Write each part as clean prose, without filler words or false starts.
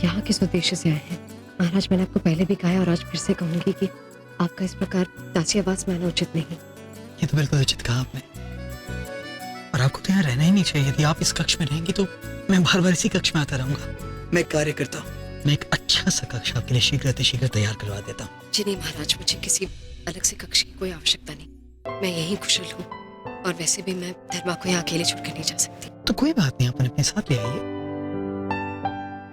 यहाँ किस उद्देश्य से आए हैं? महाराज, मैंने आपको पहले भी कहा है और आज फिर से कहूंगी कि आपका इस प्रकार दासी आवाज में आना उचित नहीं। ये तो बिल्कुल उचित कहा आपने, और आपको तो यहाँ रहना ही नहीं चाहिए। यदि आप इस कक्ष में रहेंगी तो मैं बार बार इसी कक्ष में आता रहूंगा। मैं कार्य करता हूँ, मैं एक अच्छा सा कक्ष आपके लिए शीघ्र तैयार करवा देता हूँ। जी नहीं महाराज, मुझे किसी अलग से कक्ष की कोई आवश्यकता नहीं। मैं यहीं कुशल हूँ, और वैसे भी मैं धर्मा को यहाँ अकेले छोड़कर नहीं जा सकती। तो कोई बात नहीं, अपन अपने साथ ले आइए।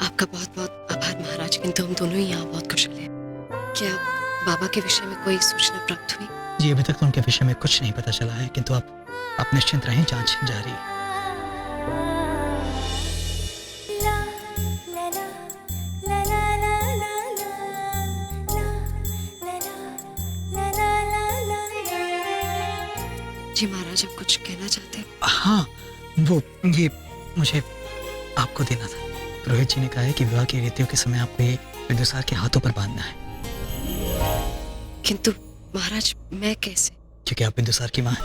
आपका बहुत बहुत आभार महाराज, किंतु हम दोनों ही यहाँ बहुत कुशल हैं। क्या बाबा के विषय में कोई सूचना प्राप्त हुई? जी अभी तक तो उनके विषय में कुछ नहीं पता चला है, किंतु आप निश्चिंत रहें, जांच जारी है। जी महाराज, आप कुछ कहना चाहते हैं? हाँ, वो ये मुझे आपको देना था। रोहित जी ने कहा है कि विवाह की रीतियों के समय आपको ये बिंदुसार के हाथों पर बांधना है। किंतु महाराज, मैं कैसे? क्योंकि आप बिंदुसार की माँ हैं,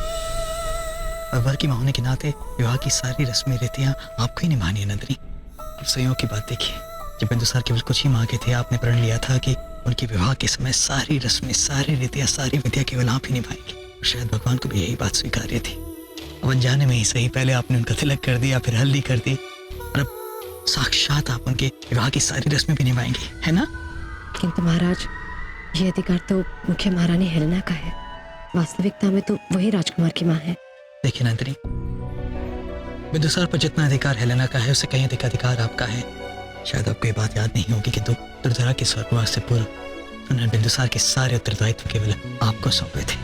और वर की माँ होने के नाते विवाह की सारी रस्में रीतियां आपको ही निभानी है नंदिनी। अब संयोग की बात देखिए, जब बिंदुसार केवल कुछ ही माह के थे, आपने प्रण लिया था कि उनकी विवाह के समय सारी रस्में, सारी रीतियां, सारी विधियां केवल आप ही निभाएंगे। शायद भगवान को भी यही बात स्वीकार्य थी। अब अनजाने में ही सही, पहले आपने उनका तिलक कर दिया, फिर हल्दी कर दी, और अब साक्षात आप उनके विवाह की सारी रस्में भी निभाएंगी, है ना? किंतु महाराज, ये अधिकार तो मुख्य महारानी हेलेना का है। वास्तविकता में तो वही राजकुमार की माँ है। देखिए नंदिनी, बिंदुसार पर जितना अधिकार हेलेना का है, उससे कहीं अधिक अधिकार आपका है। शायद आपको ये बात याद नहीं होगी, किंतु दुर्धरा के स्वर्गवास से पूर्व उन्होंने बिंदुसार के सारे उत्तरदायित्व केवल आपको सौंपे थे।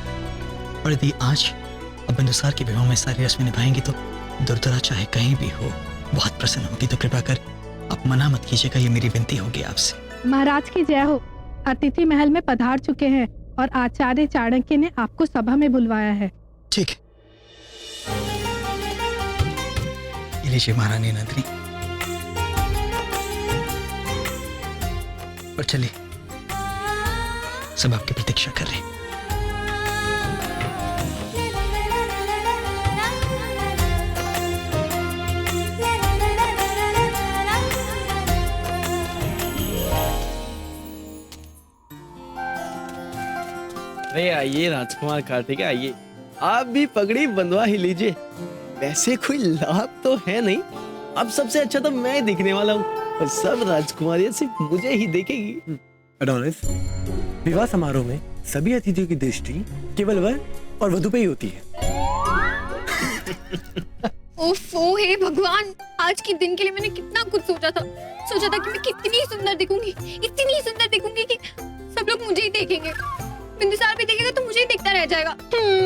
और यदि आज अब बिंदुसार के विवाह में सारी रस्में निभाएंगी तो दुर्धरा चाहे कहीं भी हो बहुत प्रसन्न होगी। तो कृपा कर आप मना मत कीजिएगा, ये मेरी विनती होगी आपसे। महाराज की जय हो। अतिथि महल में पधार चुके हैं और आचार्य चाणक्य ने आपको सभा में बुलवाया है। ठीक है, ये लीजिए महारानी नंदिनी, और चलिए, सब आपकी प्रतीक्षा कर रहे हैं। अरे आइए राजकुमार कार्तिक, आइए, आप भी पगड़ी बंधवा ही लीजिए। वैसे कोई लाभ तो है नहीं, अब सबसे अच्छा तो मैं दिखने वाला हूँ, और सब राजकुमारियां सिर्फ मुझे ही देखेगी। एडोनिस, विवाह समारोह में सभी अतिथियों की दृष्टि केवल वर और वधू पे ही होती है। ओफो, हे भगवान, आज के दिन के लिए मैंने कितना कुछ सोचा था कि मैं कितनी सुंदर दिखूंगी, इतनी सुंदर दिखूंगी कि सब लोग मुझे ही देखेंगे। बिंदुसार भी देखेगा तो मुझे ही देखता रह जाएगा।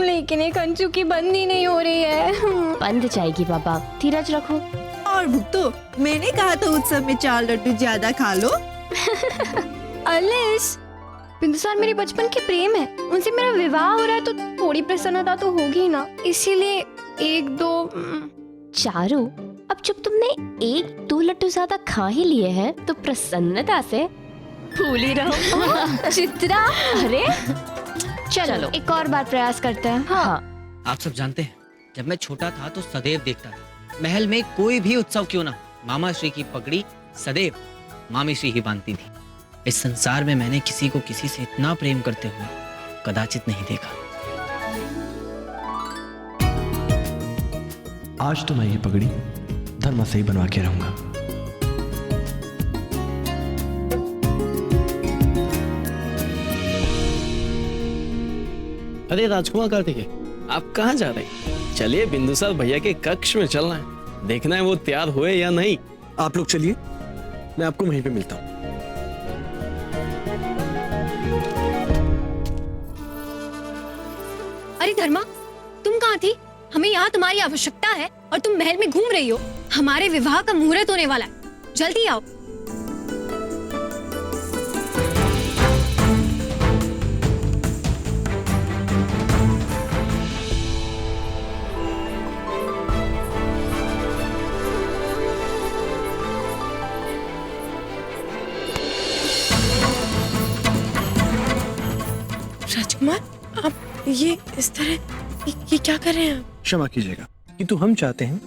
लेकिन ये कंचू की बंद ही नहीं हो रही है। बंद जाएगी बाबा, धीरज रखो। और भुगतो, मैंने कहा था उत्सव में 4 लड्डू ज्यादा खा लो। अलिस, बिंदुसार मेरे बचपन के प्रेम है, उनसे मेरा विवाह हो रहा है तो थोड़ी प्रसन्नता तो होगी ना, इसीलिए 1-2 चारू, अब जब तुमने 1-2 लड्डू ज्यादा खा ही लिए हैं तो प्रसन्नता से भूल ही रहो। चित्रा, अरे चलो एक और बार प्रयास करते हैं। हाँ। आप सब जानते हैं, जब मैं छोटा था तो सदैव देखता था, महल में कोई भी उत्सव क्यों ना हो, मामा श्री की पगड़ी सदैव मामी श्री ही बांधती थी। इस संसार में मैंने किसी को किसी से इतना प्रेम करते हुए कदाचित नहीं देखा। आज तो मैं ये पगड़ी धर्मा से ही बनवा के रहूंगा। अरे राजकुमार कार्तिक, आप कहाँ जा रहे हैं? चलिए, बिंदुसार भैया के कक्ष में चलना है, देखना है वो तैयार हुए या नहीं। आप लोग चलिए, मैं आपको वहीं पे मिलता हूँ। अरे धर्मा, तुम कहाँ थी? हमें यहाँ तुम्हारी आवश्यकता है और तुम महल में घूम रही हो। हमारे विवाह का मुहूर्त होने वाला है, जल्दी आओ। राजकुमार, आप ये इस तरह ये क्या कर रहे हैं आप? क्षमा कीजिएगा, किंतु हम चाहते हैं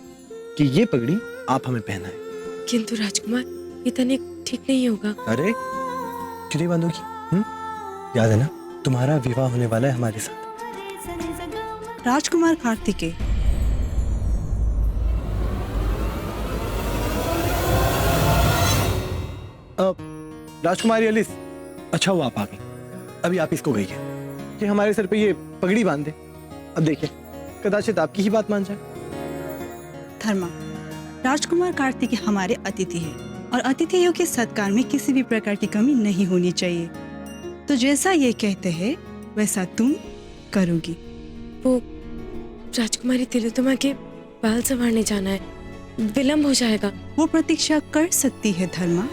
कि ये पगड़ी आप हमें पहनाएं। किंतु राजकुमार, ये तनिक ठीक नहीं होगा। अरे क्यों नहीं बांधोगी? याद है ना, तुम्हारा विवाह होने वाला है हमारे साथ। राजकुमार कार्तिकेय, राजकुमारी एलिस, अच्छा हुआ आप आ गई। अभी आप इसको कहिए कि हमारे सर पे ये पगड़ी बांध दे। अब देखिए, कदाचित आपकी ही बात मान जाए। धर्मा, राजकुमार कार्तिकेय हमारे अतिथि है और अतिथियों के सत्कार में किसी भी प्रकार की कमी नहीं होनी चाहिए। तो जैसा ये कहते हैं वैसा तुम करोगी। वो राजकुमारी तिलोत्तमा के बाल संवारने जाना है, विलंब हो जाएगा। वो प्रतीक्षा कर सकती है धर्मा।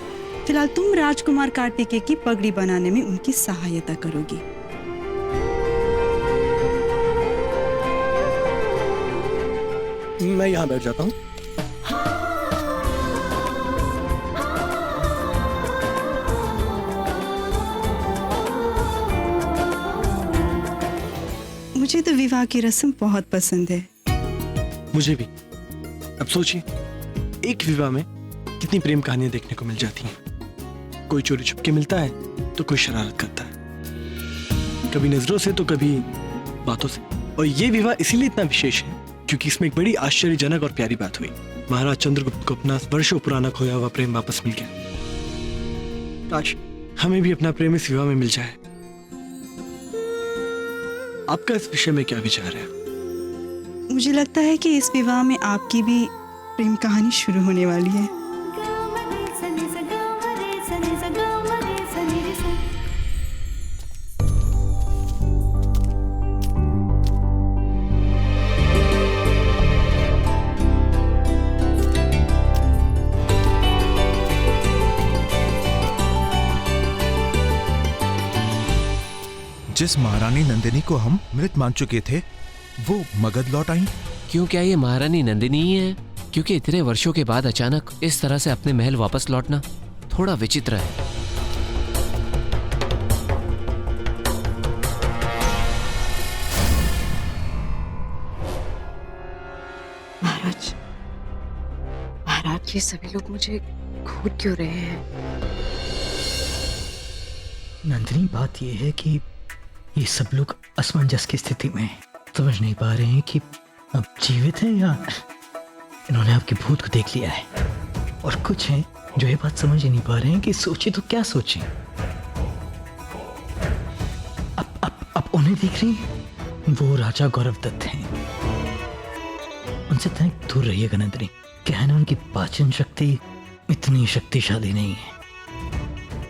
फिलहाल तुम राजकुमार कार्तिकेय की पगड़ी बनाने में उनकी सहायता करोगी। मैं यहाँ बैठ जाता हूँ। मुझे तो विवाह की रस्म बहुत पसंद है। मुझे भी। अब सोचिए, एक विवाह में कितनी प्रेम कहानियां देखने को मिल जाती हैं। कोई चोरी छुप के मिलता है तो कोई शरारत करता है, कभी नजरों से तो कभी बातों से। और ये विवाह इसीलिए इतना विशेष है क्योंकि इसमें एक बड़ी आश्चर्यजनक और प्यारी बात हुई। महाराज चंद्रगुप्त को अपना वर्षों पुराना खोया हुआ प्रेम वापस मिल गया। काश हमें भी अपना प्रेम इस विवाह में मिल जाए। आपका इस विषय में क्या विचार है? मुझे लगता है कि इस विवाह में आपकी भी प्रेम कहानी शुरू होने वाली है। जिस महारानी नंदिनी को हम मृत मान चुके थे वो मगध लौट आई। क्यों, क्या ये महारानी नंदिनी ही है? क्योंकि इतने वर्षों के बाद अचानक इस तरह से अपने महल वापस लौटना थोड़ा विचित्र है। महाराज, महाराज, ये सभी लोग मुझे घूर क्यों रहे हैं? नंदिनी, बात यह है कि ये सब लोग असमंजस की स्थिति में हैं। समझ नहीं पा रहे हैं कि अब जीवित हैं या इन्होंने आपके भूत को देख लिया है। और कुछ हैं जो ये बात समझ ही नहीं पा रहे हैं कि सोचे तो क्या सोचें। अब उन्हें देख रही हैं, वो राजा गौरव दत्त हैं। उनसे तनिक दूर रहिएगा नंदिनी। क्या है ना, उनकी पाचन शक्ति इतनी शक्तिशाली नहीं है।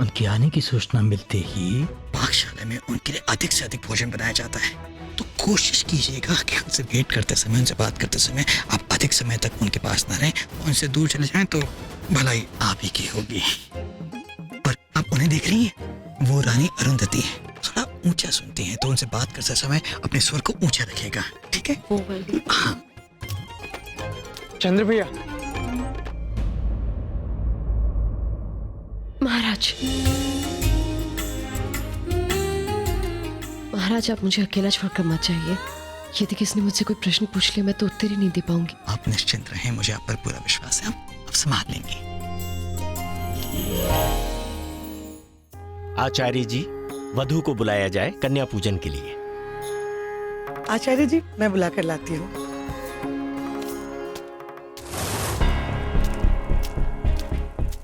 उनके आने की सूचना मिलते ही पाकशाला में उनके लिए अधिक से अधिक भोजन बनाया जाता है। तो कोशिश कीजिएगा कि उनसे भेंट करते समय, उनसे बात करते समय आप अधिक समय तक उनके पास ना रहें। उनसे दूर चले जाएं तो भलाई आप ही की होगी। पर आप उन्हें देख रही हैं, वो रानी अरुंधति है। थोड़ा ऊंचा सुनती हैं तो उनसे बात करते समय अपने स्वर को ऊंचा रखिएगा, ठीक है? हाँ। चंद्र भैया, महाराज, महाराज, आप मुझे अकेला छोड़कर मत जाइए। यदि किसी ने मुझसे कोई प्रश्न पूछ लिया मैं तो उत्तर ही नहीं दे पाऊंगी। आप निश्चिंत रहें, मुझे आप पर पूरा विश्वास है। आप संभाल लेंगे। आचार्य जी, वधू को बुलाया जाए कन्या पूजन के लिए। आचार्य जी, मैं बुलाकर लाती हूँ।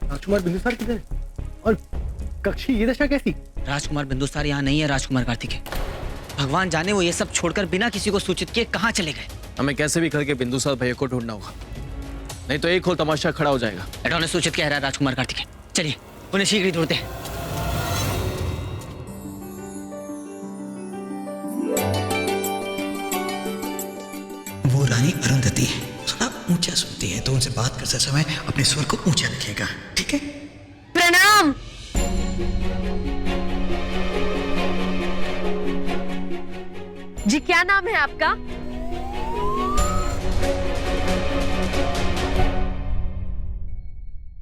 राजकुमार बिंदुसार किधर है? और कक्षी ये दशा कैसी? राजकुमार बिंदुसार यहाँ नहीं है। राजकुमार कार्तिकेय, भगवान जाने वो ये सब छोड़कर बिना किसी को सूचित किए कहाँ चले गए। हमें कैसे भी करके बिंदुसार भैया को ढूंढना होगा, नहीं तो एक और तमाशा खड़ा हो जाएगा। एडॉन ने सूचित कह रहा है राजकुमार कार्तिकेय। चलिए उन्हें शीघ्र ही ढूंढते हैं। वो रानी अरुंधति है। थोड़ा ऊंचा सुनती है तो उनसे बात करते समय अपने स्वर को ऊंचा रखिएगा, ठीक है? प्रणाम। जी, क्या नाम है आपका?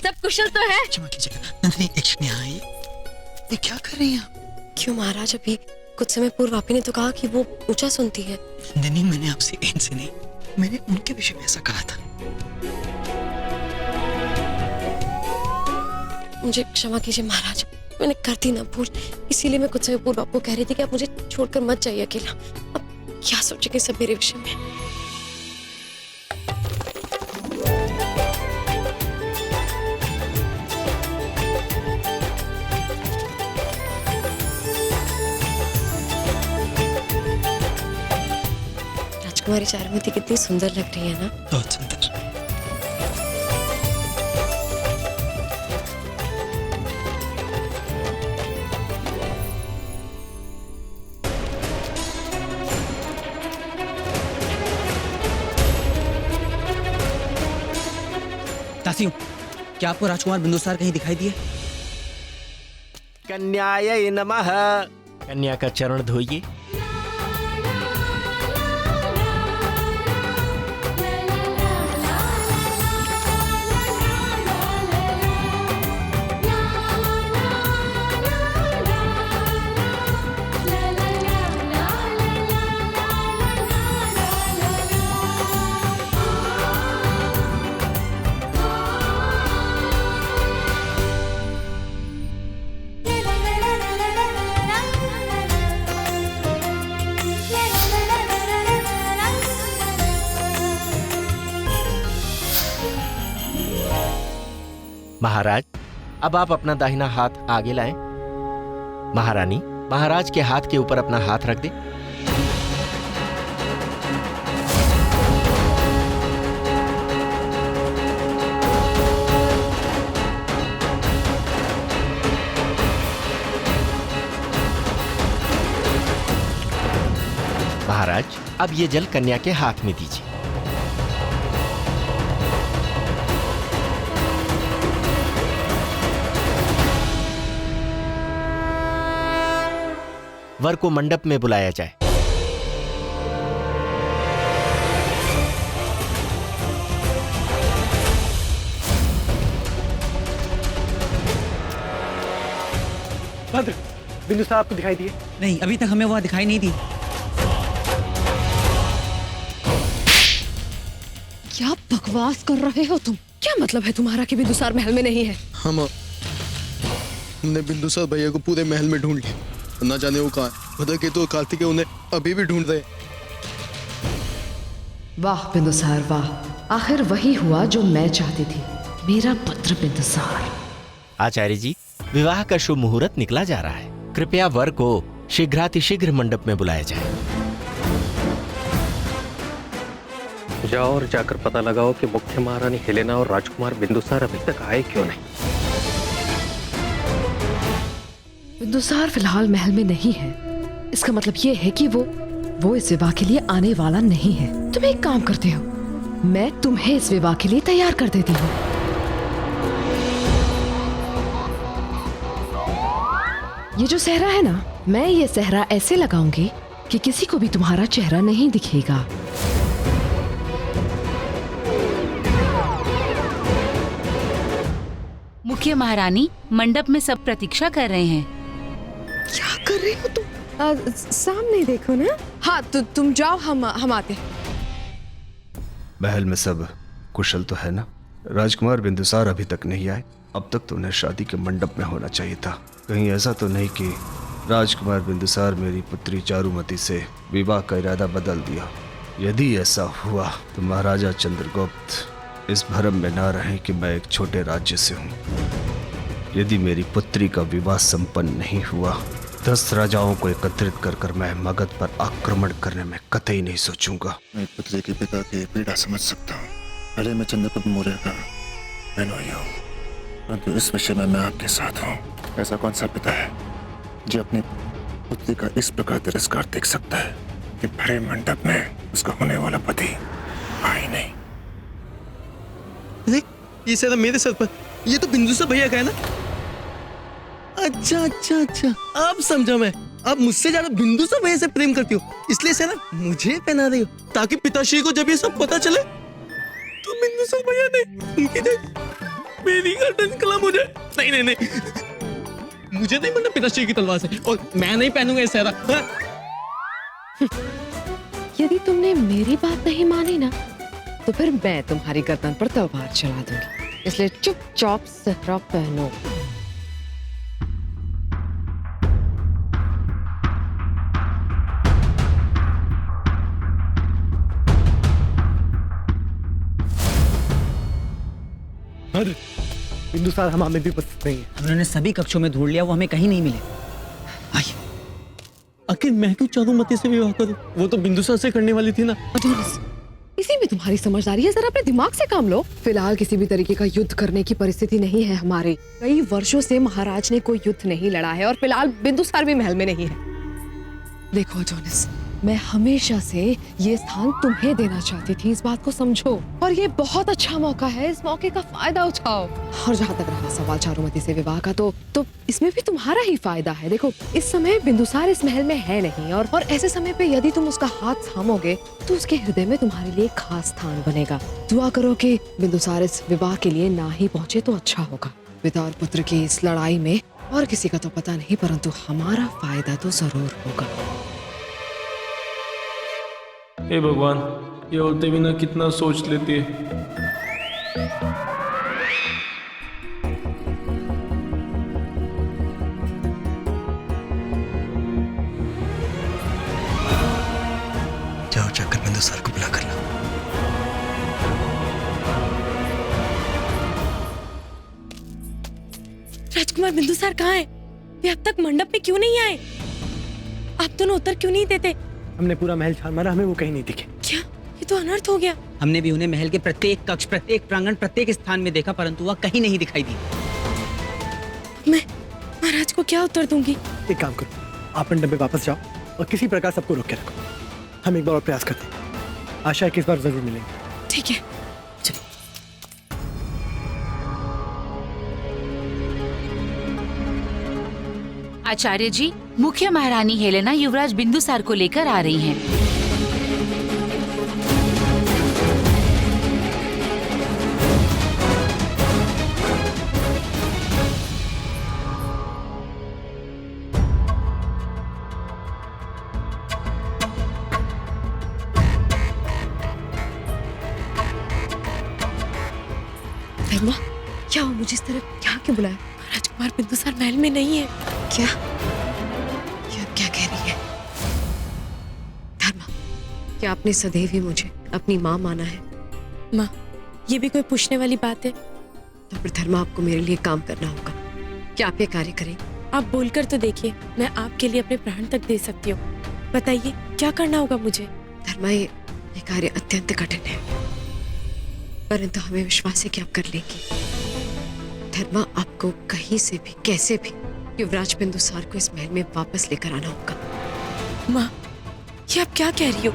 सब कुशल तो है? क्षमा कीजिएगा नंदिनी, एक क्षण यहाँ आइए। ये क्या कर रही हैं आप? क्यों महाराज, अभी कुछ समय पूर्व आप ही ने तो कहा कि वो ऊंचा सुनती है। नंदिनी, मैंने आपसे इनसे नहीं, मैंने उनके विषय में ऐसा कहा था। मुझे क्षमा कीजिए महाराज, मैंने कर दी ना भूल, इसीलिए मैं कुछ समय पूर्व आपको कह रही थी कि आप मुझे छोड़कर मत जाइए अकेला। अब क्या सोचेंगे सब मेरे विषय में। राजकुमारी चारुमती कितनी सुंदर लग रही है ना। बहुत सुंदर। दासियों, क्या आपको राजकुमार बिंदुसार कहीं दिखाई दिए? कन्याय नमः। कन्या का चरण धोइए। महाराज, अब आप अपना दाहिना हाथ आगे लाएं। महारानी, महाराज के हाथ के ऊपर अपना हाथ रख दें। महाराज, अब ये जल कन्या के हाथ में दीजिए। वर को मंडप में बुलाया जाए। भद्र, बिंदुसार आपको दिखाई दिए? नहीं, अभी तक हमें वह दिखाई नहीं दी। क्या बकवास कर रहे हो तुम? क्या मतलब है तुम्हारा कि बिंदुसार महल में नहीं है? हमने बिंदुसार भैया को पूरे महल में ढूंढ लिया, ना जाने वो कहाँ है। भद्र के तो कार्तिकेय उन्हें अभी भी ढूंढ रहे। वाह बिंदुसार वाह, आखिर वही हुआ जो मैं चाहती थी, मेरा पुत्र बिंदुसार। आचार्य जी, विवाह का शुभ मुहूर्त निकला जा रहा है। कृपया वर को शीघ्रातिशीघ्र मंडप में बुलाया जाए। जाओ और जाकर पता लगाओ कि मुख्य महारानी हेलेना और राजकुमार बिंदुसार अभी तक आए क्यों नहीं। बिंदुसार फिलहाल महल में नहीं है, इसका मतलब ये है कि वो इस विवाह के लिए आने वाला नहीं है। तुम एक काम करते हो, मैं तुम्हें इस विवाह के लिए तैयार कर देती हूँ। ये जो सहरा है ना, मैं ये सहरा ऐसे लगाऊंगी कि किसी को भी तुम्हारा चेहरा नहीं दिखेगा। मुख्य महारानी, मंडप में सब प्रतीक्षा कर रहे हैं। क्या कर रही हो तुम? सामने देखो ना। हाँ, तो तुम जाओ, हम आते। महल में सब कुशल तो है ना? राजकुमार बिंदुसार अभी तक नहीं आए। अब तक तो उन्हें शादी के मंडप में होना चाहिए था। कहीं ऐसा तो नहीं कि राजकुमार बिंदुसार मेरी पुत्री चारुमती से विवाह का इरादा बदल दिया। यदि ऐसा हुआ तो महाराजा चंद्रगुप्त इस भ्रम में ना रहे कि मैं एक छोटे राज्य से हूँ। यदि मेरी पुत्री का विवाह संपन्न नहीं हुआ, 10 राजाओं को एकत्रित कर मैं मगध पर आक्रमण करने में कतई नहीं सोचूंगा। मैं पुत्री के पिता की पीड़ा समझ सकता हूँ। भले मैं चंद्रगुप्त मौर्य का बहनोई हूँ, परंतु इस विषय में मैं आपके साथ हूँ। ऐसा कौन सा पिता है जो अपनी पुत्री का इस प्रकार तिरस्कार देख सकता है कि भरे मंडप में उसका होने वाला पति आए नहीं। ये सारा मेरे सर पर, ये तो बिंदुसार भैया का है ना? अच्छा अच्छा अच्छा, अब समझा मैं। अब मुझसे ज्यादा बिंदुसार भैया से प्रेम करती हो, इसलिए से ना मुझे पहना रही हो, ताकि पिताश्री को जब ये सब पता चले तो बिंदुसार भैया नहीं, उनकी जगह मेरी गर्दन कलम हो जाए। नहीं नहीं नहीं, मुझे नहीं बनना पिताश्री की तलवार से, और मैं नहीं पहनूंगा ये सारा। यदि तुमने मेरी बात नहीं मानी ना, तो फिर मैं तुम्हारी गर्दन पर तलवार चला दूंगी। इसलिए चुपचाप सहरा पहनो। अरे बिंदुसार हमें भी पसंद नहीं है। उन्होंने सभी कक्षों में ढूंढ लिया, वो हमें कहीं नहीं मिले। आइए। आखिर मैं क्यों चारुमती से विवाह करूं? वो तो बिंदुसार से करने वाली थी ना। इसी में तुम्हारी समझदारी है, जरा अपने दिमाग से काम लो। फिलहाल किसी भी तरीके का युद्ध करने की परिस्थिति नहीं है हमारी। कई वर्षों से महाराज ने कोई युद्ध नहीं लड़ा है और फिलहाल बिंदुसार भी महल में नहीं है। देखो जोनिस, मैं हमेशा से ये स्थान तुम्हें देना चाहती थी, इस बात को समझो। और ये बहुत अच्छा मौका है, इस मौके का फायदा उठाओ। और जहाँ तक रहा सवाल चारुमती से विवाह का, तो इसमें भी तुम्हारा ही फायदा है। देखो, इस समय बिंदुसार इस महल में है नहीं, और ऐसे समय पे यदि तुम उसका हाथ थामोगे तो उसके हृदय में तुम्हारे लिए खास स्थान बनेगा। दुआ करो कि बिंदुसार इस विवाह के लिए ना ही पहुंचे तो अच्छा होगा। पिता और पुत्र की इस लड़ाई में और किसी का तो पता नहीं, परंतु हमारा फायदा तो जरूर होगा। हे भगवान, ये औरतें भी ना कितना सोच लेती है। जाओ, जाकर बिंदुसार को बुला कर लो। राजकुमार बिंदुसार कहाँ है? वे अब तक मंडप में क्यों नहीं आए? आप दोनों उत्तर क्यों नहीं देते? हमने पूरा महल छान मारा, हमें वो कहीं नहीं दिखे। क्या ये तो अनर्थ हो गया। हमने भी उन्हें महल के प्रत्येक कक्ष, प्रत्येक प्रांगण, प्रत्येक स्थान में देखा, परंतु वह कहीं नहीं दिखाई दी। मैं महाराज को क्या उत्तर दूंगी? एक काम करो, आप मंडप में वापस जाओ और किसी प्रकार सबको रोक के रखो। हम एक बार और प्रयास करते हैं, आशा है कि इस बार जरूर मिलेंगे। ठीक है। आचार्य जी, मुख्य महारानी हेलेना युवराज बिंदुसार को लेकर आ रही हैं। धर्मा, क्या हो? मुझे इस तरफ यहाँ क्यों बुलाया? राजकुमार बिंदुसार महल में नहीं है। क्या क्या कह रही है? धर्मा, क्या आपने सदैव ही मुझे अपनी माँ माना है? माँ, ये भी कोई पूछने वाली बात है? तो फिर धर्मा, आपको मेरे लिए काम करना होगा। क्या आप ये कार्य करेंगे? आप बोलकर तो देखिए, मैं आपके लिए अपने प्राण तक दे सकती हूँ। बताइए क्या करना होगा मुझे? धर्मा, ये कार्य अत्यंत कठिन है, परंतु हमें विश्वास है कि आप कर लेंगी। धर्मा, आपको कहीं से भी, कैसे भी युवराज बिंदुसार को इस महल में वापस लेकर आना होगा। माँ, ये आप क्या कह रही हो?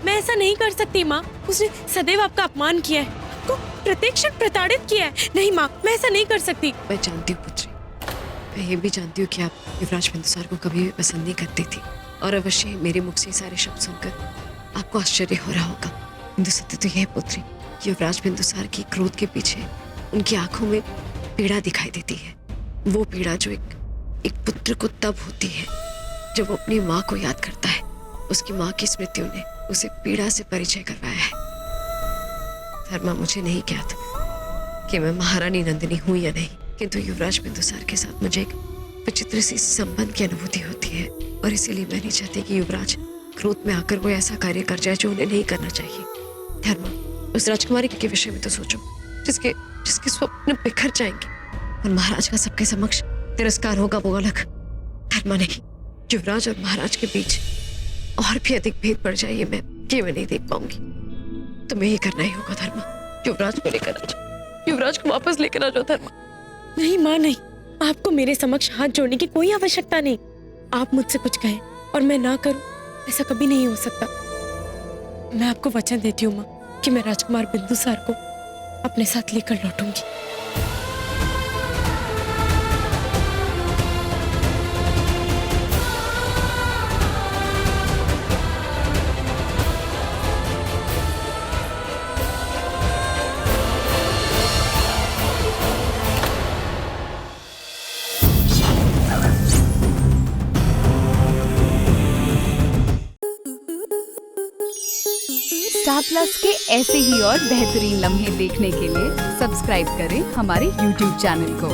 मैं ऐसा नहीं कर सकती माँ। उसने सदैव आपका अपमान किया है, आपको प्रत्यक्ष प्रताड़ित किया है। नहीं माँ, मैं ऐसा नहीं कर सकती। मैं जानती हूँ पुत्री, मैं ये भी जानती हूँ कि आप युवराज बिंदुसार को कभी भी पसंद नहीं करती थी, और अवश्य मेरे मुख से सारे शब्द सुनकर आपको आश्चर्य हो रहा होगा। किंतु सत्य तो यह पुत्री, युवराज बिंदुसार की क्रोध के पीछे उनकी आंखों में पीड़ा दिखाई देती है। वो पीड़ा जो एक पुत्र को तब होती है जब वो अपनी माँ को याद करता है। उसकी माँ की स्मृतियों ने उसे पीड़ा से परिचय करवाया है। धर्मा, मुझे नहीं ज्ञात कि मैं महारानी नंदिनी हूँ या नहीं, किंतु युवराज बिंदुसार के साथ मुझे एक विचित्र सी संबंध की अनुभूति होती है, और इसीलिए मैं नहीं चाहती कि युवराज क्रोध में आकर वो ऐसा कार्य कर जाए जो उन्हें नहीं करना चाहिए। धर्मा, उस राजकुमारी के विषय में तो सोचो जिसके स्वप्न बिखर जाएंगे और महाराज का सबके समक्ष तिरस्कार होगा, वो अलग। धर्मा, नहीं, युवराज और महाराज के बीच और भी अधिक भेद पड़ जाए, ये मैं नहीं देख पाऊंगी। तुम्हें ये करना ही होगा धर्मा। युवराज को लेकर आ जाओ, युवराज को वापस लेकर आ जाओ धर्मा। नहीं माँ, नहीं, आपको मेरे समक्ष हाथ जोड़ने की कोई आवश्यकता नहीं। आप मुझसे कुछ कहें और मैं ना करूं, ऐसा कभी नहीं हो सकता। मैं आपको वचन देती हूँ माँ कि मैं राजकुमार बिंदुसार को अपने साथ लेकर लौटूंगी। स्टार प्लस के ऐसे ही और बेहतरीन लम्हे देखने के लिए सब्सक्राइब करें हमारे YouTube चैनल को।